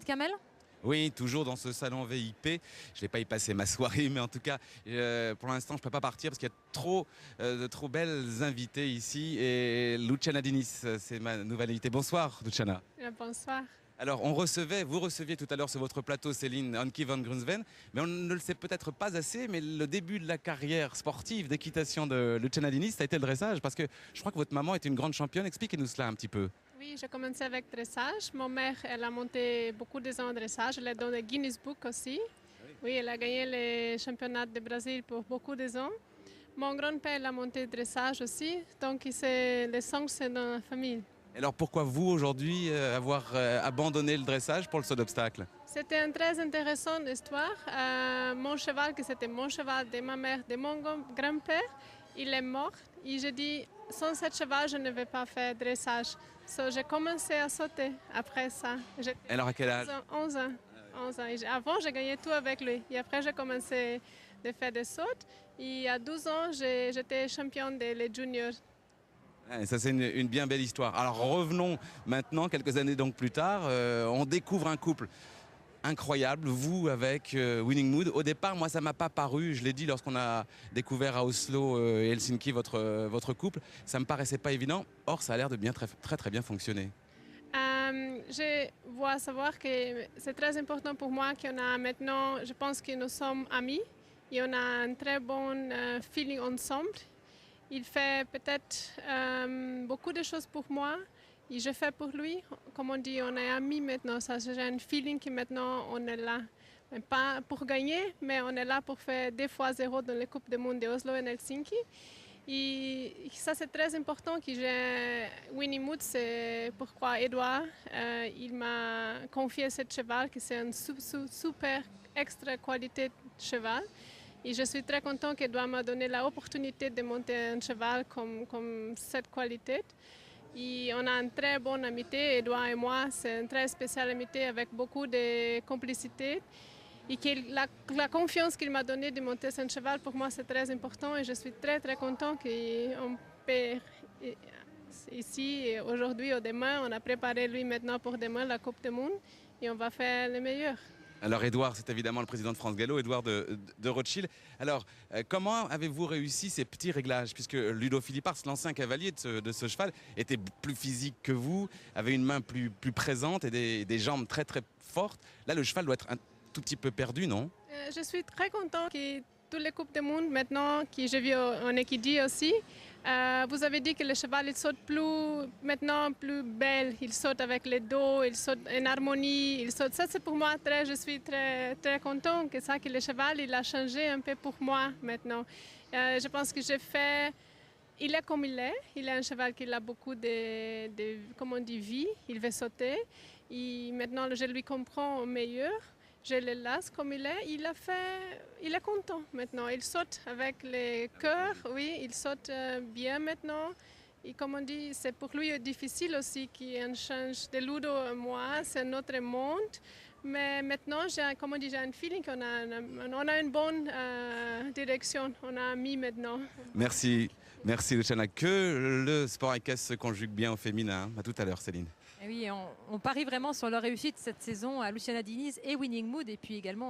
Kamel? Oui, toujours dans ce salon VIP. Je ne vais pas y passer ma soirée, mais en tout cas, pour l'instant, je ne peux pas partir parce qu'il y a trop de trop belles invités ici. Et Luciana Diniz, c'est ma nouvelle invitée. Bonsoir, Luciana. Bonsoir. Alors, vous receviez tout à l'heure sur votre plateau Céline Ankie van Grunsven, mais on ne le sait peut-être pas assez, mais le début de la carrière sportive d'équitation de Luciana Diniz, ça a été le dressage, parce que je crois que votre maman était une grande championne. Expliquez-nous cela un petit peu. Oui, j'ai commencé avec dressage. Ma mère, elle a monté beaucoup de ans en dressage. Elle est dans le Guinness Book aussi. Oui, elle a gagné les championnats de Brésil pour beaucoup de ans. Mon grand-père a monté dressage aussi, donc les sangs, c'est dans la famille. Alors pourquoi vous aujourd'hui avoir abandonné le dressage pour le saut d'obstacle? C'était une très intéressante histoire. Mon cheval, que c'était mon cheval de ma mère, de mon grand-père, il est mort. Et j'ai dit, sans ce cheval, je ne vais pas faire dressage. So, j'ai commencé à sauter après ça. Alors à quel âge? 11 ans. 11 ans. Avant, j'ai gagné tout avec lui. Et après, j'ai commencé à faire des sauts. Et à 12 ans, j'étais championne des juniors. Et ça, c'est une bien belle histoire. Alors revenons maintenant, quelques années donc plus tard, on découvre un couple incroyable, vous avec Winning Mood. Au départ, moi, ça m'a pas paru, je l'ai dit lorsqu'on a découvert à Oslo et Helsinki votre couple, ça me paraissait pas évident. Or, ça a l'air de bien très bien fonctionner. Je vois savoir que c'est très important pour moi qu'on a maintenant, je pense que nous sommes amis et on a un très bon feeling ensemble. Il fait peut-être beaucoup de choses pour moi et je fais pour lui. Comme on dit, on est amis maintenant. J'ai un feeling que maintenant on est là. Mais pas pour gagner, mais on est là pour faire 2x0 dans les Coupes du Monde de Oslo et Helsinki. Et ça, c'est très important que j'ai Winnie Mood. C'est pourquoi Edouard, il m'a confié ce cheval, que c'est une super extra qualité de cheval. Et je suis très contente qu'Edouard m'a donné l'opportunité de monter un cheval comme cette qualité. Et on a une très bonne amitié, Edouard et moi. C'est une très spéciale amitié avec beaucoup de complicité. Et la confiance qu'il m'a donnée de monter ce cheval, pour moi, c'est très important. Et je suis très contente qu'on peut ici, aujourd'hui ou demain, on a préparé lui maintenant pour demain la Coupe du Monde. Et on va faire le meilleur. Alors Edouard, c'est évidemment le président de France Gallo, Edouard de Rothschild. Alors, comment avez-vous réussi ces petits réglages? Puisque Ludo Philippard, l'ancien cavalier de ce cheval, était plus physique que vous, avait une main plus présente et des jambes très fortes. Là, le cheval doit être un tout petit peu perdu, non? Je suis très contente que toutes les Coupes du Monde maintenant, que j'ai vu en équidie aussi, vous avez dit que le cheval il saute maintenant plus belle, il saute avec les dos, il saute en harmonie, il saute. Ça c'est pour moi je suis très contente que le cheval il a changé un peu pour moi maintenant. Je pense que j'ai fait, il est comme il est un cheval qui a beaucoup comme on dit, vie, il veut sauter et maintenant je lui comprends au meilleur. Je le laisse comme il est. Il est content maintenant. Il saute avec le cœur, oui, il saute bien maintenant. Et comme on dit, c'est pour lui difficile aussi qu'il change de Ludo à moi, c'est notre monde. Mais maintenant, j'ai un feeling qu'on a une bonne direction. On a mis maintenant. Merci Luciana. Que le sport équestre se conjugue bien au féminin. À tout à l'heure, Céline. Et oui, on parie vraiment sur leur réussite cette saison à Luciana Diniz et Winning Mood, et puis également